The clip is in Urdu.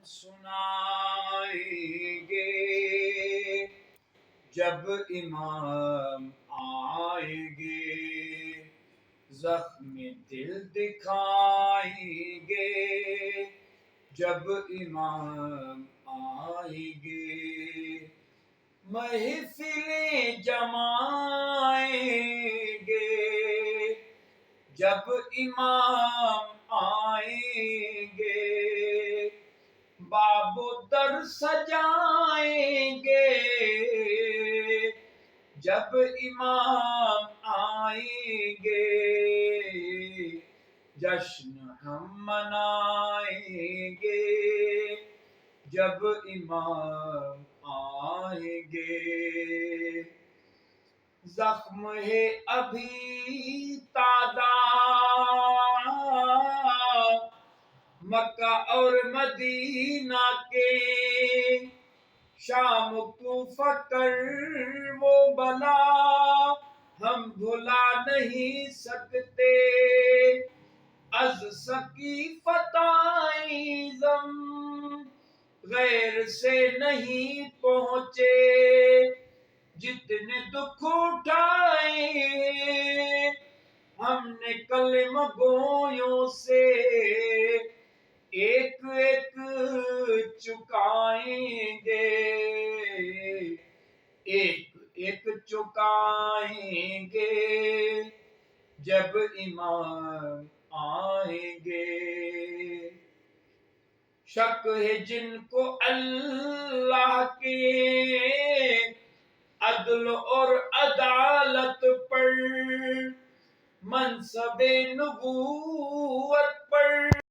سنائیں گے جب امام آئیں گے، زخم دل دکھائیں گے جب امام آئیں گے، محفلیں جمائیں گے جب امام آئیں گے، باب و در سجائیں گے جب امام آئیں گے، جشن ہم منائیں گے جب امام آئیں گے، زخم ہے ابھی تازہ مکہ اور مدینہ کے، شام کوفہ کر وہ بلا ہم بھلا نہیں سکتے، از سقیفہ اعظم غیر سے نہیں پہنچے، جتنے دکھ اٹھائے ہم نے کلمہ گویوں سے، ایک ایک چکائیں گے، ایک ایک چکائیں گے جب امام آئیں گے، شک ہے جن کو اللہ کے عدل اور عدالت پر، منصب نبوت پر،